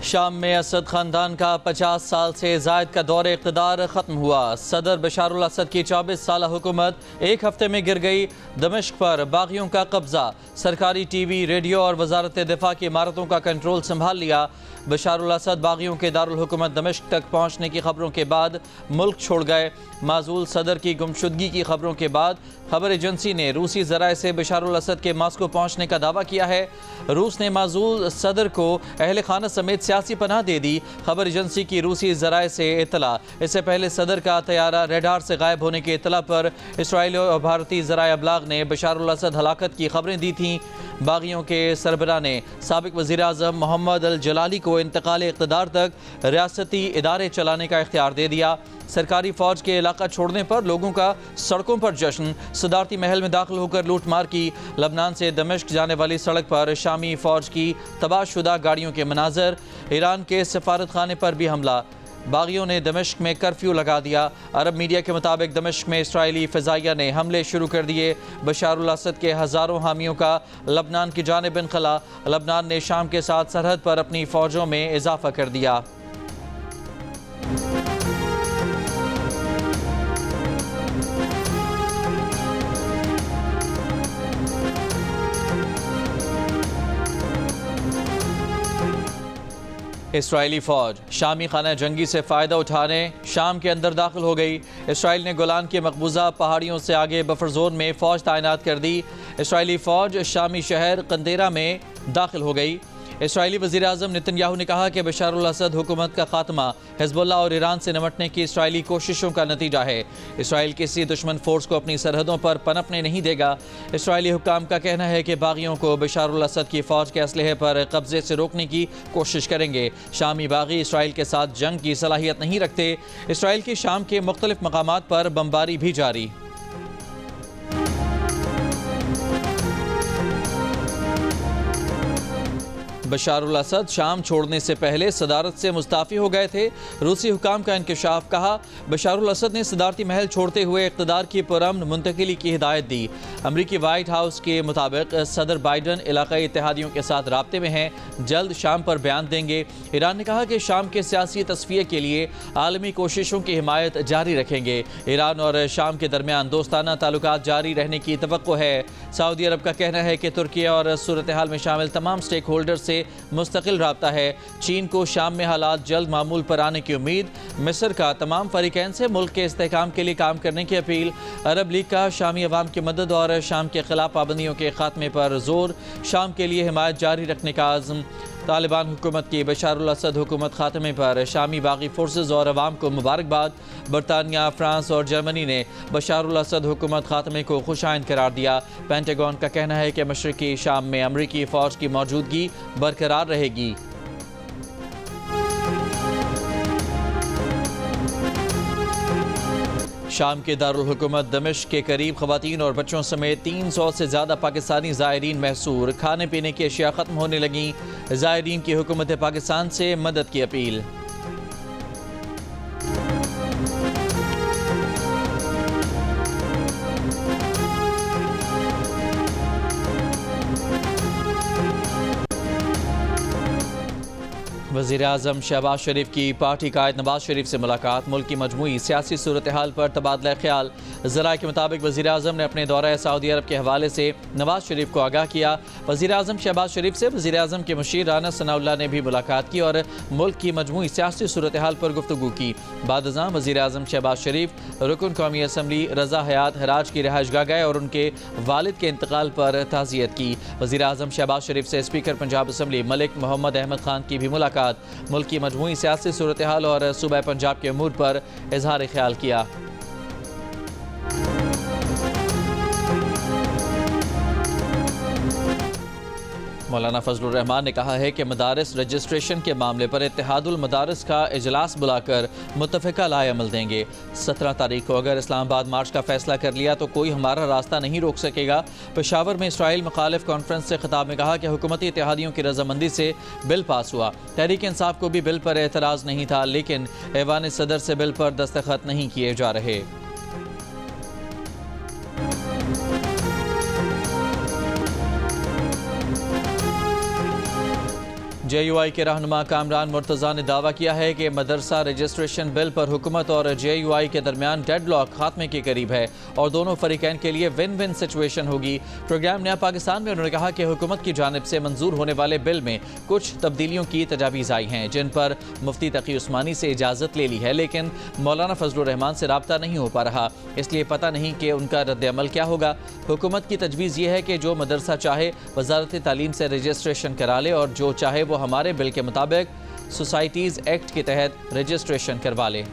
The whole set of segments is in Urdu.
شام میں اسد خاندان کا 50 سال سے زائد کا دور اقتدار ختم ہوا۔ صدر بشار الاسد کی 24 سالہ حکومت ایک ہفتے میں گر گئی۔ دمشق پر باغیوں کا قبضہ، سرکاری ٹی وی، ریڈیو اور وزارت دفاع کی عمارتوں کا کنٹرول سنبھال لیا۔ بشار الاسد باغیوں کے دارالحکومت دمشق تک پہنچنے کی خبروں کے بعد ملک چھوڑ گئے۔ معزول صدر کی گمشدگی کی خبروں کے بعد خبر ایجنسی نے روسی ذرائع سے بشار الاسد کے ماسکو پہنچنے کا دعویٰ کیا ہے۔ روس نے معزول صدر کو اہل خانہ سمیت سیاسی پناہ دے دی۔ خبر ایجنسی کی روسی ذرائع سے اطلاع۔ اس سے پہلے صدر کا طیارہ ریڈار سے غائب ہونے کی اطلاع پر اسرائیلی اور بھارتی ذرائع ابلاغ نے بشار الاسد ہلاکت کی خبریں دی تھیں۔ باغیوں کے سربراہ نے سابق وزیر اعظم محمد الجلالی کو انتقال اقتدار تک ریاستی ادارے چلانے کا اختیار دے دیا۔ سرکاری فوج کے علاقہ چھوڑنے پر لوگوں کا سڑکوں پر جشن، صدارتی محل میں داخل ہو کر لوٹ مار کی۔ لبنان سے دمشق جانے والی سڑک پر شامی فوج کی تباہ شدہ گاڑیوں کے مناظر۔ ایران کے سفارت خانے پر بھی حملہ، باغیوں نے دمشق میں کرفیو لگا دیا۔ عرب میڈیا کے مطابق دمشق میں اسرائیلی فضائیہ نے حملے شروع کر دیے۔ بشار الاسد کے ہزاروں حامیوں کا لبنان کی جانب انخلا۔ لبنان نے شام کے ساتھ سرحد پر اپنی فوجوں میں اضافہ کر دیا۔ اسرائیلی فوج شامی خانہ جنگی سے فائدہ اٹھانے شام کے اندر داخل ہو گئی۔ اسرائیل نے گولان کے مقبوضہ پہاڑیوں سے آگے بفر زون میں فوج تعینات کر دی۔ اسرائیلی فوج شامی شہر قندیرہ میں داخل ہو گئی۔ اسرائیلی وزیر اعظم نتن یاہو نے کہا کہ بشار الاسد حکومت کا خاتمہ حزب اللہ اور ایران سے نمٹنے کی اسرائیلی کوششوں کا نتیجہ ہے۔ اسرائیل کسی دشمن فورس کو اپنی سرحدوں پر پنپنے نہیں دے گا۔ اسرائیلی حکام کا کہنا ہے کہ باغیوں کو بشار الاسد کی فوج کے اسلحے پر قبضے سے روکنے کی کوشش کریں گے۔ شامی باغی اسرائیل کے ساتھ جنگ کی صلاحیت نہیں رکھتے۔ اسرائیل کی شام کے مختلف مقامات پر بمباری بھی جاری۔ بشار الاسد شام چھوڑنے سے پہلے صدارت سے مستعفی ہو گئے تھے۔ روسی حکام کا انکشاف، کہا بشار الاسد نے صدارتی محل چھوڑتے ہوئے اقتدار کی پرامن منتقلی کی ہدایت دی۔ امریکی وائٹ ہاؤس کے مطابق صدر بائیڈن علاقائی اتحادیوں کے ساتھ رابطے میں ہیں، جلد شام پر بیان دیں گے۔ ایران نے کہا کہ شام کے سیاسی تصفیے کے لیے عالمی کوششوں کی حمایت جاری رکھیں گے۔ ایران اور شام کے درمیان دوستانہ تعلقات جاری رہنے کی توقع ہے۔ سعودی عرب کا کہنا ہے کہ ترکیہ اور صورتحال میں شامل تمام سٹیک ہولڈر سے مستقل رابطہ ہے۔ چین کو شام میں حالات جلد معمول پر آنے کی امید۔ مصر کا تمام فریقین سے ملک کے استحکام کے لیے کام کرنے کی اپیل۔ عرب لیگ کا شامی عوام کی مدد اور شام کے خلاف پابندیوں کے خاتمے پر زور۔ شام کے لیے حمایت جاری رکھنے کا عزم۔ طالبان حکومت کی بشار الاسد حکومت خاتمے پر شامی باغی فورسز اور عوام کو مبارکباد۔ برطانیہ، فرانس اور جرمنی نے بشار الاسد حکومت خاتمے کو خوش آئند قرار دیا۔ پینٹاگون کا کہنا ہے کہ مشرقی شام میں امریکی فوج کی موجودگی برقرار رہے گی۔ شام کے دارالحکومت دمشق کے قریب خواتین اور بچوں سمیت 300 سے زیادہ پاکستانی زائرین محصور۔ کھانے پینے کی اشیاء ختم ہونے لگیں۔ زائرین کی حکومت پاکستان سے مدد کی اپیل۔ وزیر اعظم شہباز شریف کی پارٹی قائد نواز شریف سے ملاقات، ملک کی مجموعی سیاسی صورتحال پر تبادلہ خیال۔ ذرائع کے مطابق وزیر اعظم نے اپنے دورہ سعودی عرب کے حوالے سے نواز شریف کو آگاہ کیا۔ وزیر اعظم شہباز شریف سے وزیر اعظم کے مشیر رانا ثناء اللہ نے بھی ملاقات کی اور ملک کی مجموعی سیاسی صورتحال پر گفتگو کی۔ بعد ازاں وزیر اعظم شہباز شریف رکن قومی اسمبلی رضا حیات حراج کی رہائش گاہ گئے اور ان کے والد کے انتقال پر تعزیت کی۔ وزیر اعظم شہباز شریف سے اسپیکر پنجاب اسمبلی ملک محمد احمد خان کی بھی ملاقات۔ ملک کی مجموعی سیاسی صورتحال اور صوبہ پنجاب کے امور پر اظہار خیال کیا۔ مولانا فضل الرحمان نے کہا ہے کہ مدارس رجسٹریشن کے معاملے پر اتحاد المدارس کا اجلاس بلا کر متفقہ رائے عمل دیں گے۔ 17 تاریخ کو اگر اسلام آباد مارچ کا فیصلہ کر لیا تو کوئی ہمارا راستہ نہیں روک سکے گا۔ پشاور میں اسرائیل مخالف کانفرنس سے خطاب میں کہا کہ حکومتی اتحادیوں کی رضامندی سے بل پاس ہوا۔ تحریک انصاف کو بھی بل پر اعتراض نہیں تھا، لیکن ایوان صدر سے بل پر دستخط نہیں کیے جا رہے۔ جے یو آئی کے رہنما کامران مرتضیٰ نے دعویٰ کیا ہے کہ مدرسہ رجسٹریشن بل پر حکومت اور جے یو آئی کے درمیان ڈیڈ لاک خاتمے کے قریب ہے اور دونوں فریقین کے لیے ون ون سچویشن ہوگی۔ پروگرام نیا پاکستان میں انہوں نے کہا کہ حکومت کی جانب سے منظور ہونے والے بل میں کچھ تبدیلیوں کی تجاویز آئی ہیں جن پر مفتی تقی عثمانی سے اجازت لے لی ہے، لیکن مولانا فضل الرحمان سے رابطہ نہیں ہو پا رہا، اس لیے پتہ نہیں کہ ان کا رد عمل کیا ہوگا۔ حکومت کی تجویز یہ ہے کہ جو مدرسہ چاہے وزارت تعلیم سے رجسٹریشن کرا لے اور جو چاہے وہ ہمارے بل کے مطابق سوسائٹیز ایکٹ کے تحت رجسٹریشن کروا لے۔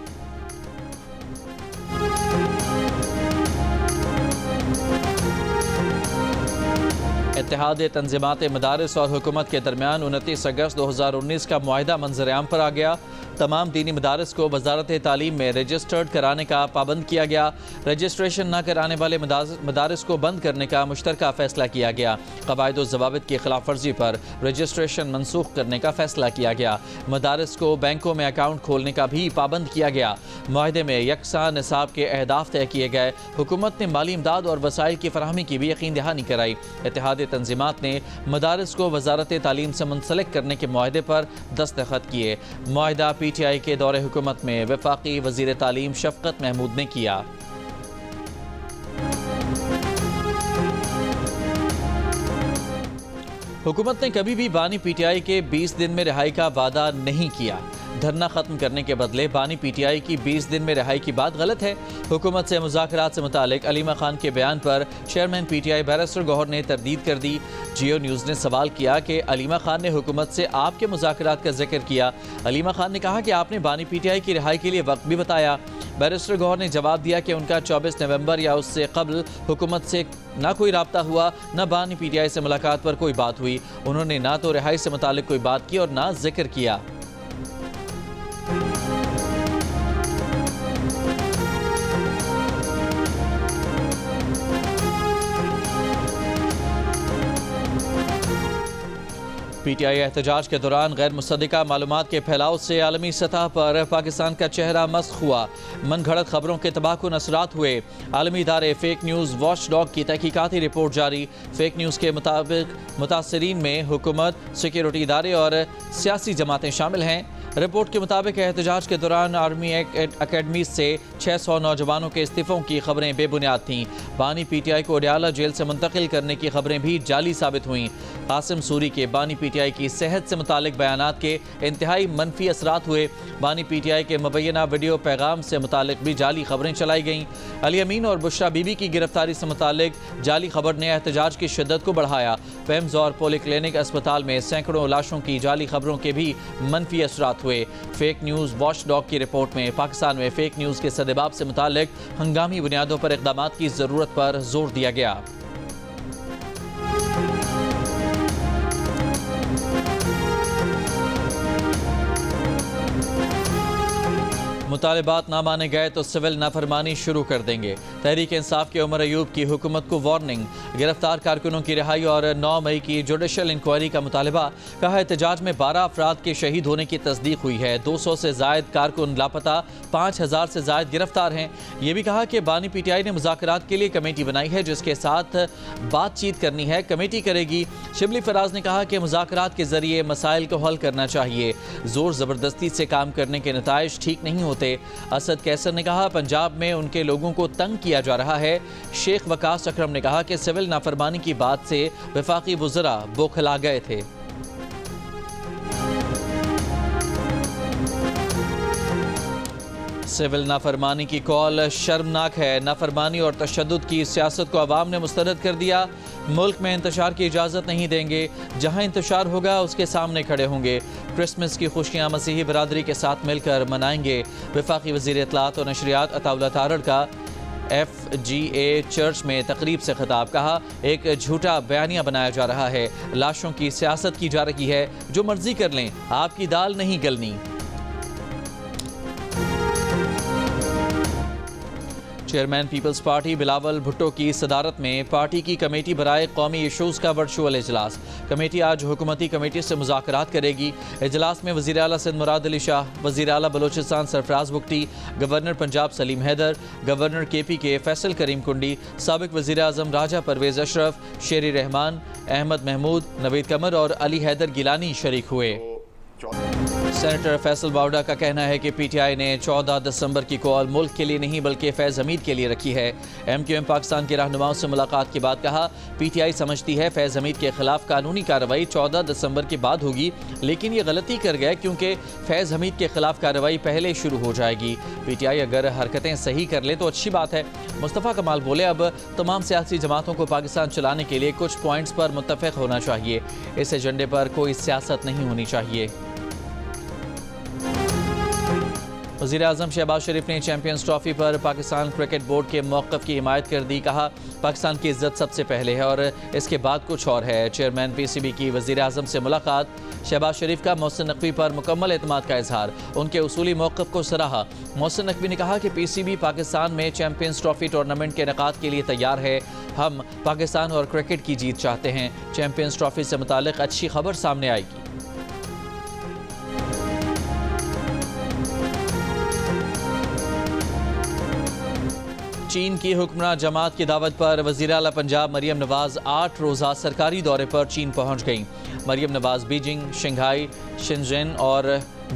اتحاد تنظیمات مدارس اور حکومت کے درمیان 29 اگست 2019 کا معاہدہ منظر عام پر آ گیا۔ تمام دینی مدارس کو وزارت تعلیم میں رجسٹرڈ کرانے کا پابند کیا گیا۔ رجسٹریشن نہ کرانے والے مدارس کو بند کرنے کا مشترکہ فیصلہ کیا گیا۔ قواعد و ضوابط کی خلاف ورزی پر رجسٹریشن منسوخ کرنے کا فیصلہ کیا گیا۔ مدارس کو بینکوں میں اکاؤنٹ کھولنے کا بھی پابند کیا گیا۔ معاہدے میں یکساں نصاب کے اہداف طے کیے گئے۔ حکومت نے مالی امداد اور وسائل کی فراہمی کی بھی یقین دہانی کرائی۔ اتحاد تنظیمات نے مدارس کو وزارت تعلیم سے منسلک کرنے کے معاہدے پر دستخط کیے۔ معاہدہ پی ٹی آئی کے دور حکومت میں وفاقی وزیر تعلیم شفقت محمود نے کیا۔ حکومت نے کبھی بھی بانی پی ٹی آئی کے 20 دن میں رہائی کا وعدہ نہیں کیا۔ دھرنا ختم کرنے کے بدلے بانی پی ٹی آئی کی 20 دن میں رہائی کی بات غلط ہے۔ حکومت سے مذاکرات سے متعلق علیمہ خان کے بیان پر chairman P T I barrister Gohar نے تردید کر دی۔ جیو نیوز نے سوال کیا کہ علیمہ خان نے حکومت سے آپ کے مذاکرات کا ذکر کیا۔ علیمہ خان نے کہا کہ آپ نے بانی پی ٹی آئی کی رہائی کے لیے وقت بھی بتایا۔ بیرسٹر گوہر نے جواب دیا کہ ان کا 24 نومبر یا اس سے قبل حکومت سے نہ کوئی رابطہ ہوا، نہ بانی پی ٹی آئی سے ملاقات پر کوئی بات ہوئی۔ انہوں نے نہ تو رہائی سے متعلق کوئی بات کی اور نہ ذکر کیا۔ پی ٹی آئی احتجاج کے دوران غیر مصدقہ معلومات کے پھیلاؤ سے عالمی سطح پر پاکستان کا چہرہ مسخ ہوا۔ من گھڑت خبروں کے تباہ کن اثرات ہوئے۔ عالمی ادارے فیک نیوز واچ ڈاگ کی تحقیقاتی رپورٹ جاری۔ فیک نیوز کے مطابق متاثرین میں حکومت، سیکیورٹی ادارے اور سیاسی جماعتیں شامل ہیں۔ رپورٹ کے مطابق احتجاج کے دوران آرمی اکیڈمی سے 600 نوجوانوں کے استعفوں کی خبریں بے بنیاد تھیں۔ بانی پی ٹی آئی کو اڈیالہ جیل سے منتقل کرنے کی خبریں بھی جعلی ثابت ہوئیں۔ قاسم سوری کے بانی پی ٹی آئی کی صحت سے متعلق بیانات کے انتہائی منفی اثرات ہوئے۔ بانی پی ٹی آئی کے مبینہ ویڈیو پیغام سے متعلق بھی جعلی خبریں چلائی گئیں۔ علی امین اور بشرا بی بی کی گرفتاری سے متعلق جعلی خبر نے احتجاج کی شدت کو بڑھایا۔ پیمز اور پولی کلینک اسپتال میں سینکڑوں لاشوں کی جعلی خبروں کے بھی منفی اثرات ہوئے۔ فیک نیوز واچ ڈاگ کی رپورٹ میں پاکستان میں فیک نیوز کے سدباب سے متعلق ہنگامی بنیادوں پر اقدامات کی ضرورت پر زور دیا گیا۔ مطالبات نہ مانے گئے تو سول نافرمانی شروع کر دیں گے۔ تحریک انصاف کے عمر ایوب کی حکومت کو وارننگ۔ گرفتار کارکنوں کی رہائی اور 9 مئی کی جوڈیشل انکوائری کا مطالبہ۔ کہا احتجاج میں 12 افراد کے شہید ہونے کی تصدیق ہوئی ہے۔ 200 سے زائد کارکن لاپتہ، 5000 سے زائد گرفتار ہیں۔ یہ بھی کہا کہ بانی پی ٹی آئی نے مذاکرات کے لیے کمیٹی بنائی ہے جس کے ساتھ بات چیت کرنی ہے، کمیٹی کرے گی۔ شبلی فراز نے کہا کہ مذاکرات کے ذریعے مسائل کو حل کرنا چاہیے، زور زبردستی سے کام کرنے کے نتائج ٹھیک نہیں ہوتے۔ اسد کیسر نے کہا پنجاب میں ان کے لوگوں کو تنگ کیا جا رہا ہے۔ شیخ وقاص اکرم نے کہا کہ سول نافرمانی کی بات سے وفاقی وزراء بوکھلا گئے تھے۔ سول نافرمانی کی کال شرمناک ہے۔ نافرمانی اور تشدد کی سیاست کو عوام نے مسترد کر دیا۔ ملک میں انتشار کی اجازت نہیں دیں گے، جہاں انتشار ہوگا اس کے سامنے کھڑے ہوں گے۔ کرسمس کی خوشیاں مسیحی برادری کے ساتھ مل کر منائیں گے۔ وفاقی وزیر اطلاعات و نشریات عطا اللہ تارڑ کا FGA چرچ میں تقریب سے خطاب۔ کہا ایک جھوٹا بیانیہ بنایا جا رہا ہے، لاشوں کی سیاست کی جا رہی ہے، جو مرضی کر لیں، آپ کی دال نہیں گلنی۔ چیئرمین پیپلز پارٹی بلاول بھٹو کی صدارت میں پارٹی کی کمیٹی برائے قومی ایشوز کا ورچوئل اجلاس۔ کمیٹی آج حکومتی کمیٹی سے مذاکرات کرے گی۔ اجلاس میں وزیر اعلیٰ سندھ مراد علی شاہ، وزیر اعلیٰ بلوچستان سرفراز بگٹی، گورنر پنجاب سلیم حیدر، گورنر KP کے فیصل کریم کنڈی، سابق وزیر اعظم راجہ پرویز اشرف، شیری رحمان، احمد محمود، نوید قمر اور علی حیدر گیلانی شریک ہوئے۔ سینیٹر فیصل باوڈا کا کہنا ہے کہ PTI نے 14 دسمبر کی کال ملک کے لیے نہیں بلکہ فیض حمید کے لیے رکھی ہے۔ MQM پاکستان کے رہنماؤں سے ملاقات کے بعد کہا، PTI سمجھتی ہے فیض حمید کے خلاف قانونی کارروائی 14 دسمبر کے بعد ہوگی، لیکن یہ غلطی کر گئے کیونکہ فیض حمید کے خلاف کارروائی پہلے شروع ہو جائے گی۔ PTI اگر حرکتیں صحیح کر لے تو اچھی بات ہے۔ مصطفیٰ کمال بولے، اب تمام سیاسی جماعتوں کو پاکستان چلانے کے لیے کچھ پوائنٹس پر متفق ہونا چاہیے، اس ایجنڈے پر کوئی سیاست نہیں ہونی چاہیے۔ وزیر اعظم شہباز شریف نے چیمپئنز ٹرافی پر پاکستان کرکٹ بورڈ کے موقف کی حمایت کر دی۔ کہا، پاکستان کی عزت سب سے پہلے ہے اور اس کے بعد کچھ اور ہے۔ چیئرمین PCB کی وزیر اعظم سے ملاقات۔ شہباز شریف کا محسن نقوی پر مکمل اعتماد کا اظہار، ان کے اصولی موقف کو سراہا۔ محسن نقوی نے کہا کہ PCB پاکستان میں چیمپئنز ٹرافی ٹورنامنٹ کے انعقاد کے لیے تیار ہے۔ ہم پاکستان اور کرکٹ کی جیت چاہتے ہیں۔ چیمپئنز ٹرافی سے متعلق اچھی خبر سامنے آئے گی۔ چین کی حکمراں جماعت کی دعوت پر وزیر اعلیٰ پنجاب مریم نواز 8 روزہ سرکاری دورے پر چین پہنچ گئیں۔ مریم نواز بیجنگ، شنگھائی، شنزن اور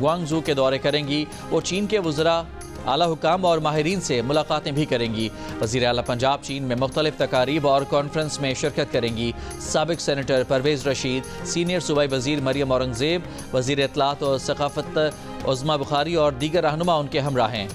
گوانگزو کے دورے کریں گی۔ وہ چین کے وزراء، اعلیٰ حکام اور ماہرین سے ملاقاتیں بھی کریں گی۔ وزیر اعلیٰ پنجاب چین میں مختلف تقاریب اور کانفرنس میں شرکت کریں گی۔ سابق سینیٹر پرویز رشید، سینئر صوبائی وزیر مریم اورنگزیب، وزیر اطلاعات اور ثقافت عظمیٰ بخاری اور دیگر رہنما ان کے ہمراہ ہیں۔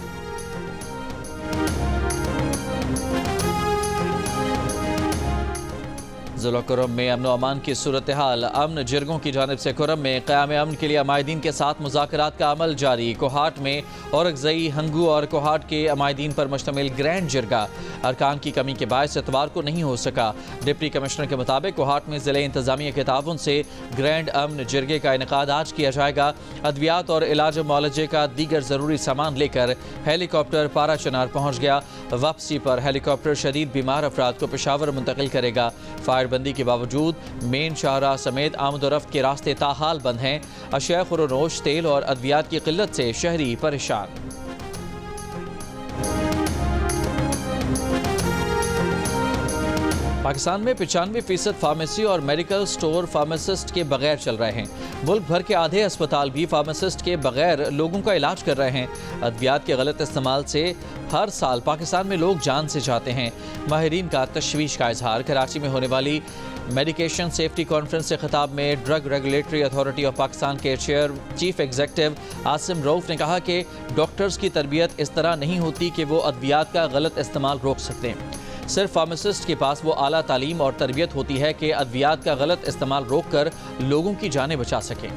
ضلع کرم میں امن و امان کی صورتحال۔ امن جرگوں کی جانب سے کرم میں قیام امن کے لیے عمائدین کے ساتھ مذاکرات کا عمل جاری۔ کوہاٹ میں اورکزئی، ہنگو اور کوہاٹ کے عمائدین پر مشتمل گرینڈ جرگہ ارکان کی کمی کے باعث اتوار کو نہیں ہو سکا۔ ڈپٹی کمشنر کے مطابق کوہاٹ میں ضلع انتظامیہ کے تعاون سے گرینڈ امن جرگے کا انعقاد آج کیا جائے گا۔ ادویات اور علاج و معالجے کا دیگر ضروری سامان لے کر ہیلی کاپٹر پارا چنار پہنچ گیا۔ واپسی پر ہیلی کاپٹر شدید بیمار افراد کو پشاور منتقل کرے گا۔ فائر بندی کے باوجود مین شاہراہ سمیت آمد و رفت کے راستے تاحال بند ہیں۔ اشیاء خوردوش، تیل اور ادویات کی قلت سے شہری پریشان۔ پاکستان میں 95% فارمیسی اور میڈیکل سٹور فارماسسٹ کے بغیر چل رہے ہیں۔ ملک بھر کے آدھے اسپتال بھی فارماسسٹ کے بغیر لوگوں کا علاج کر رہے ہیں۔ ادویات کے غلط استعمال سے ہر سال پاکستان میں لوگ جان سے جاتے ہیں۔ ماہرین کا تشویش کا اظہار۔ کراچی میں ہونے والی میڈیکیشن سیفٹی کانفرنس سے خطاب میں drug regulatory authority of Pakistan کے چیف ایگزیکٹو عاصم رؤف نے کہا کہ ڈاکٹرز کی تربیت اس طرح نہیں ہوتی کہ وہ ادویات کا غلط استعمال روک سکتے ہیں۔ صرف فارماسسٹ کے پاس وہ اعلیٰ تعلیم اور تربیت ہوتی ہے کہ ادویات کا غلط استعمال روک کر لوگوں کی جانیں بچا سکیں۔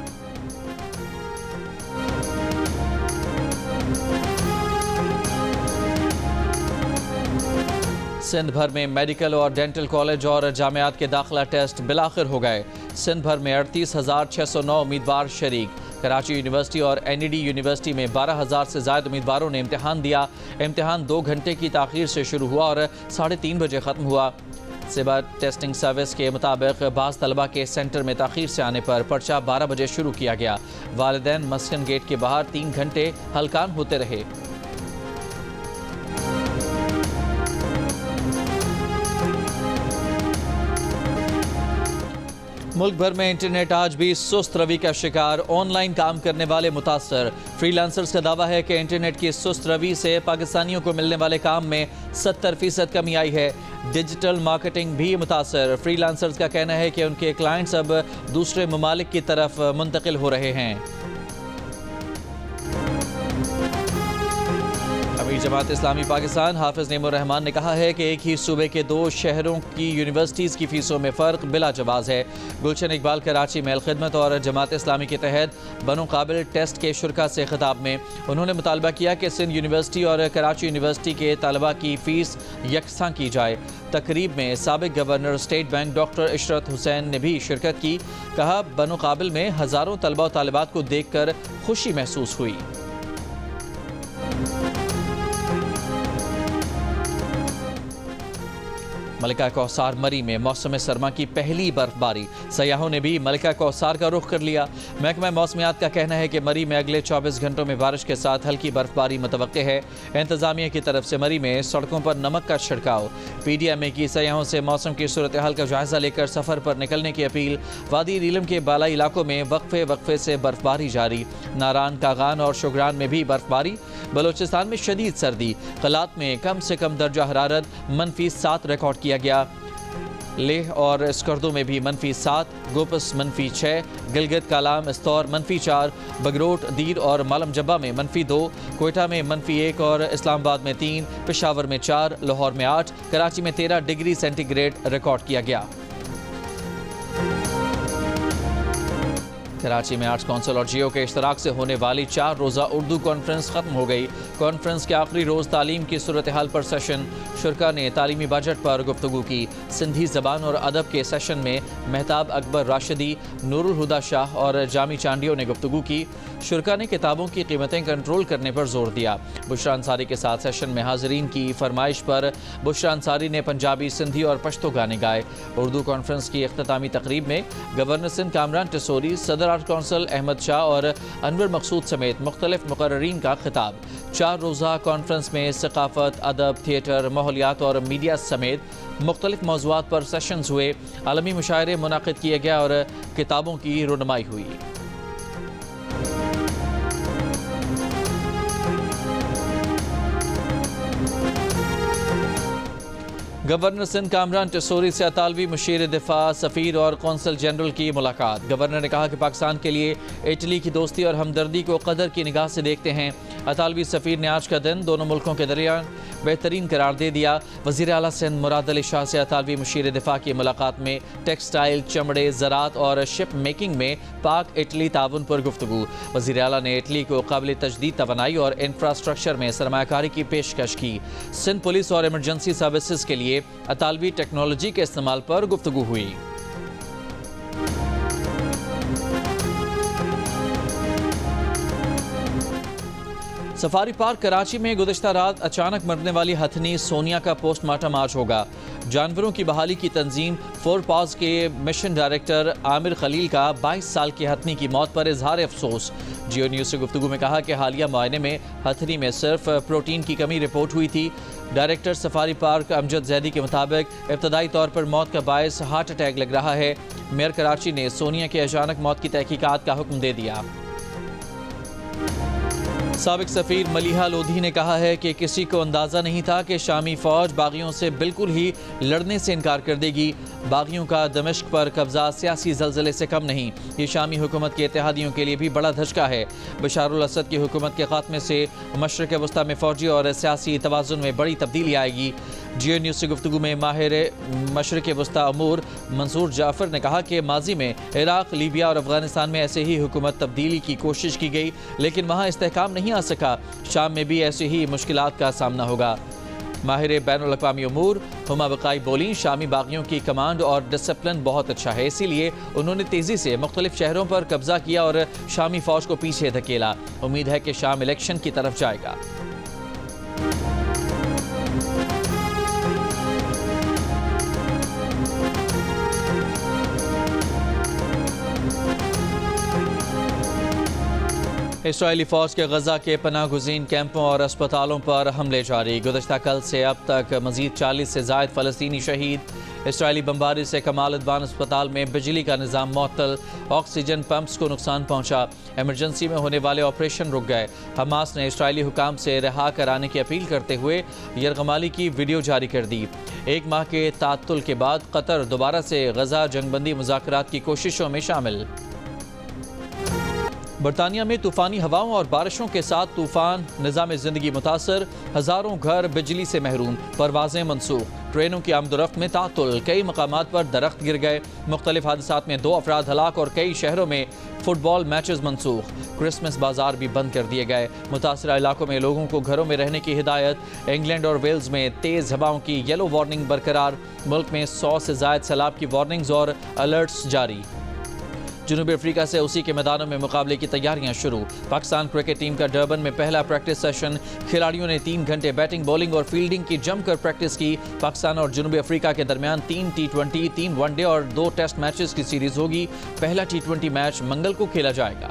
سندھ بھر میں میڈیکل اور ڈینٹل کالج اور جامعات کے داخلہ ٹیسٹ بالآخر ہو گئے۔ سندھ بھر میں 38,609 امیدوار شریک۔ کراچی یونیورسٹی اور NED یونیورسٹی میں 12,000 سے زائد امیدواروں نے امتحان دیا۔ امتحان 2 گھنٹے کی تاخیر سے شروع ہوا اور 3:30 بجے ختم ہوا۔ صبح ٹیسٹنگ سروس کے مطابق بعض طلبہ کے سینٹر میں تاخیر سے آنے پر پرچہ 12 بجے شروع کیا گیا۔ والدین مسکن گیٹ کے باہر 3 گھنٹے ہلکان ہوتے رہے۔ ملک بھر میں انٹرنیٹ آج بھی سست روی کا شکار، آن لائن کام کرنے والے متاثر۔ فری لانسرز کا دعویٰ ہے کہ انٹرنیٹ کی سست روی سے پاکستانیوں کو ملنے والے کام میں 70% کمی آئی ہے۔ ڈیجیٹل مارکیٹنگ بھی متاثر۔ فری لانسرز کا کہنا ہے کہ ان کے کلائنٹس اب دوسرے ممالک کی طرف منتقل ہو رہے ہیں۔ امیر جماعت اسلامی پاکستان حافظ نعیم الرحمان نے کہا ہے کہ ایک ہی صوبے کے 2 شہروں کی یونیورسٹیز کی فیسوں میں فرق بلا جواز ہے۔ گلشن اقبال کراچی میں الخدمت اور جماعت اسلامی کے تحت بنو قابل ٹیسٹ کے شرکاء سے خطاب میں انہوں نے مطالبہ کیا کہ سندھ یونیورسٹی اور کراچی یونیورسٹی کے طلباء کی فیس یکساں کی جائے۔ تقریب میں سابق گورنر اسٹیٹ بینک ڈاکٹر عشرت حسین نے بھی شرکت کی۔ کہا، بنو قابل میں ہزاروں طلباء و طالبات کو دیکھ کر خوشی محسوس ہوئی۔ ملکہ کوثر مری میں موسم سرما کی پہلی برفباری، سیاحوں نے بھی ملکہ کوثر کا رخ کر لیا۔ محکمہ موسمیات کا کہنا ہے کہ مری میں اگلے 24 گھنٹوں میں بارش کے ساتھ ہلکی برفباری متوقع ہے۔ انتظامیہ کی طرف سے مری میں سڑکوں پر نمک کا چھڑکاؤ۔ پی ڈی ایم اے کی سیاحوں سے موسم کی صورتحال کا جائزہ لے کر سفر پر نکلنے کی اپیل۔ وادی نیلم کے بالائی علاقوں میں وقفے سے برفباری جاری۔ ناران، کاغان اور شگران میں بھی برفباری۔ بلوچستان میں شدید سردی، قلات میں کم سے کم درجہ حرارت -7 ریکارڈ کیا گیا۔ لیہ اور اسکردو میں بھی -7، گوپس -6، گلگت کالام استور -4، بگروٹ، دیر اور مالم جبہ میں -2، کوئٹہ میں -1 اور اسلام آباد میں 3، پشاور میں 4، لاہور میں 8، کراچی میں 13 ڈگری سینٹی گریڈ ریکارڈ کیا گیا۔ کراچی میں آرٹس کونسل اور جیو کے اشتراک سے ہونے والی 4 روزہ اردو کانفرنس ختم ہو گئی۔ کانفرنس کے آخری روز تعلیم کی صورتحال پر سیشن، شرکا نے تعلیمی بجٹ پر گفتگو کی۔ سندھی زبان اور ادب کے سیشن میں مہتاب اکبر راشدی، نور الہدا شاہ اور جامی چانڈیو نے گفتگو کی۔ شرکا نے کتابوں کی قیمتیں کنٹرول کرنے پر زور دیا۔ بشرا انصاری کے ساتھ سیشن میں حاضرین کی فرمائش پر بشرا انصاری نے پنجابی، سندھی اور پشتو گانے گائے۔ اردو کانفرنس کی اختتامی تقریب میں گورنر سندھ کامران ٹسوری، صدر آرٹ کونسل احمد شاہ اور انور مقصود سمیت مختلف مقررین کا خطاب۔ 4 روزہ کانفرنس میں ثقافت، ادب، تھیٹر، ماحولیات اور میڈیا سمیت مختلف موضوعات پر سیشنز ہوئے، عالمی مشاعرے منعقد کیے گئے اور کتابوں کی رونمائی ہوئی۔ گورنر سندھ کامران ٹسوری سے اطالوی مشیر دفاع، سفیر اور قونصل جنرل کی ملاقات۔ گورنر نے کہا کہ پاکستان کے لیے اٹلی کی دوستی اور ہمدردی کو قدر کی نگاہ سے دیکھتے ہیں۔ اطالوی سفیر نے آج کا دن دونوں ملکوں کے درمیان بہترین قرار دے دیا۔ وزیر اعلیٰ سندھ مراد علی شاہ سے اطالوی مشیر دفاع کی ملاقات میں ٹیکسٹائل، چمڑے، زراعت اور شپ میکنگ میں پاک اٹلی تعاون پر گفتگو۔ وزیر اعلیٰ نے اٹلی کو قابل تجدید توانائی اور انفراسٹرکچر میں سرمایہ کاری کی پیشکش کی۔ سندھ پولیس اور ایمرجنسی سروسز کے لیے اطالوی ٹیکنالوجی کے استعمال پر گفتگو ہوئی۔ سفاری پارک کراچی میں گزشتہ رات اچانک مرنے والی ہتھنی سونیا کا پوسٹ مارٹم آج ہوگا۔ جانوروں کی بحالی کی تنظیم 4 پاز کے مشن ڈائریکٹر عامر خلیل کا 22 سال کی ہتھنی کی موت پر اظہار افسوس۔ جیو نیوز سے گفتگو میں کہا کہ حالیہ معائنے میں ہتھنی میں صرف پروٹین کی کمی رپورٹ ہوئی تھی۔ ڈائریکٹر سفاری پارک امجد زیدی کے مطابق ابتدائی طور پر موت کا باعث ہارٹ اٹیک لگ رہا ہے۔ میئر کراچی نے سونیا کے اچانک موت کی تحقیقات کا حکم دے دیا۔ سابق سفیر ملیحہ لودھی نے کہا ہے کہ کسی کو اندازہ نہیں تھا کہ شامی فوج باغیوں سے بالکل ہی لڑنے سے انکار کر دے گی۔ باغیوں کا دمشق پر قبضہ سیاسی زلزلے سے کم نہیں، یہ شامی حکومت کے اتحادیوں کے لیے بھی بڑا دھچکا ہے۔ بشار الاسد کی حکومت کے خاتمے سے مشرق وسطی میں فوجی اور سیاسی توازن میں بڑی تبدیلی آئے گی۔ جیو نیوز سے گفتگو میں ماہر مشرق وسطی امور منصور جعفر نے کہا کہ ماضی میں عراق، لیبیا اور افغانستان میں ایسے ہی حکومت تبدیلی کی کوشش کی گئی، لیکن وہاں استحکام نہیں آ سکا۔ شام میں بھی ایسے ہی مشکلات کا سامنا ہوگا۔ ماہر بین الاقوامی امور ہما بقائی بولیں، شامی باغیوں کی کمانڈ اور ڈسپلن بہت اچھا ہے، اسی لیے انہوں نے تیزی سے مختلف شہروں پر قبضہ کیا اور شامی فوج کو پیچھے دھکیلا۔ امید ہے کہ شام الیکشن کی طرف جائے گا۔ اسرائیلی فوج کے غزہ کے پناہ گزین کیمپوں اور اسپتالوں پر حملے جاری۔ گزشتہ کل سے اب تک مزید 40 سے زائد فلسطینی شہید۔ اسرائیلی بمباری سے کمال ادوان اسپتال میں بجلی کا نظام معطل، آکسیجن پمپس کو نقصان پہنچا، ایمرجنسی میں ہونے والے آپریشن رک گئے۔ حماس نے اسرائیلی حکام سے رہا کرانے کی اپیل کرتے ہوئے یرغمالی کی ویڈیو جاری کر دی۔ 1 ماہ کے تعطل کے بعد قطر دوبارہ سے غزہ جنگ بندی مذاکرات کی کوششوں میں شامل۔ برطانیہ میں طوفانی ہواؤں اور بارشوں کے ساتھ طوفان، نظام زندگی متاثر، ہزاروں گھر بجلی سے محروم، پروازیں منسوخ، ٹرینوں کی آمد و رفت میں تعطل، کئی مقامات پر درخت گر گئے، مختلف حادثات میں 2 افراد ہلاک اور کئی شہروں میں فٹ بال میچز منسوخ، کرسمس بازار بھی بند کر دیے گئے۔ متاثرہ علاقوں میں لوگوں کو گھروں میں رہنے کی ہدایت۔ انگلینڈ اور ویلز میں تیز ہوائوں کی یلو وارننگ برقرار، ملک میں 100 سے زائد سیلاب کی وارننگز اور الرٹس جاری۔ جنوبی افریقہ سے اسی کے میدانوں میں مقابلے کی تیاریاں شروع۔ پاکستان کرکٹ ٹیم کا ڈربن میں پہلا پریکٹس سیشن، کھلاڑیوں نے 3 گھنٹے بیٹنگ، بولنگ اور فیلڈنگ کی جم کر پریکٹس کی۔ پاکستان اور جنوبی افریقہ کے درمیان 3 T20، 3 ون ڈے اور 2 ٹیسٹ میچز کی سیریز ہوگی۔ پہلا T20 میچ منگل کو کھیلا جائے گا۔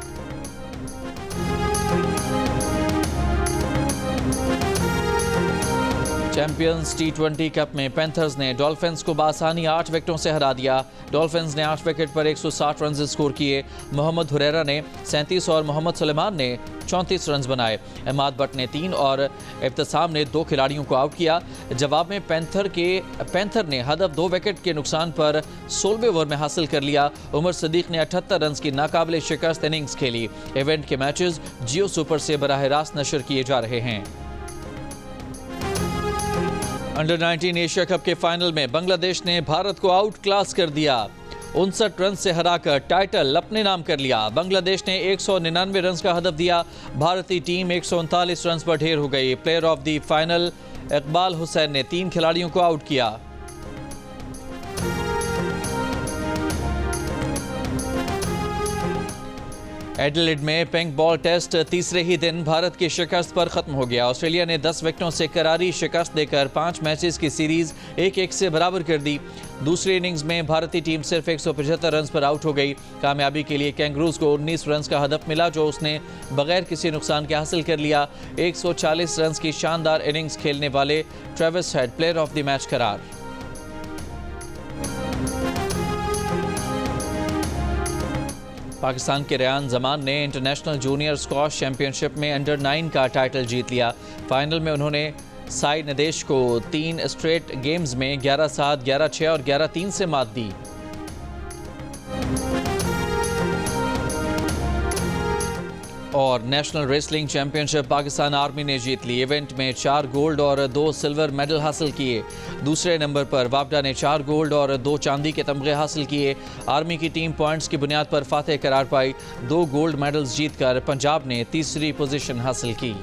چیمپئنز T20 کپ میں پینتھرز نے ڈولفنز کو بآسانی 8 وکٹوں سے ہرا دیا۔ ڈولفنز نے 8 وکٹ پر 160 رنز سکور کیے۔ محمد حریرہ نے 37 اور محمد سلیمان نے 34 رنز بنائے۔ عماد بٹ نے 3 اور ابتسام نے 2 کھلاڑیوں کو آؤٹ کیا۔ جواب میں پینتھر نے ہدف 2 وکٹ کے نقصان پر 16ویں اوور میں حاصل کر لیا۔ عمر صدیق نے 78 رنز کی ناقابل شکست اننگز کھیلی۔ ایونٹ کے میچز جیو سپر سے براہ راست نشر کیے جا رہے ہیں۔ انڈر 19 ایشیا کپ کے فائنل میں بنگلہ دیش نے بھارت کو آؤٹ کلاس کر دیا۔ 59 رنز سے ہرا کر ٹائٹل اپنے نام کر لیا۔ بنگلہ دیش نے 199 رنز کا ہدف دیا۔ بھارتی ٹیم 139 رنز پر ڈھیر ہو گئی۔ Player of the final Iqbal Hussain نے 3 کھلاڑیوں کو آؤٹ کیا۔ ایڈیلیڈ میں پنک بال ٹیسٹ تیسرے ہی دن بھارت کی شکست پر ختم ہو گیا۔ آسٹریلیا نے 10 وکٹوں سے کراری شکست دے کر 5 میچز کی سیریز 1-1 سے برابر کر دی۔ دوسری اننگز میں بھارتی ٹیم صرف 175 رنز پر آؤٹ ہو گئی۔ کامیابی کے لیے کینگروز کو 19 رنز کا ہدف ملا، جو اس نے بغیر کسی نقصان کے حاصل کر لیا۔ 140 رنز کی شاندار اننگز کھیلنے والے Travis Head player of the match قرار۔ پاکستان کے ریان زمان نے international junior squash championship میں انڈر 9 کا ٹائٹل جیت لیا۔ فائنل میں انہوں نے سائی ندیش کو 3 اسٹریٹ گیمز میں 11-7، 11-6 اور 11-3 سے مات دی۔ اور نیشنل ریسلنگ چیمپئن شپ پاکستان آرمی نے جیت لی۔ ایونٹ میں 4 گولڈ اور 2 سلور میڈل حاصل کیے۔ دوسرے نمبر پر وابڈا نے 4 گولڈ اور 2 چاندی کے تمغے حاصل کیے۔ آرمی کی ٹیم پوائنٹس کی بنیاد پر فاتح قرار پائی۔ 2 گولڈ میڈلز جیت کر پنجاب نے تیسری پوزیشن حاصل کی۔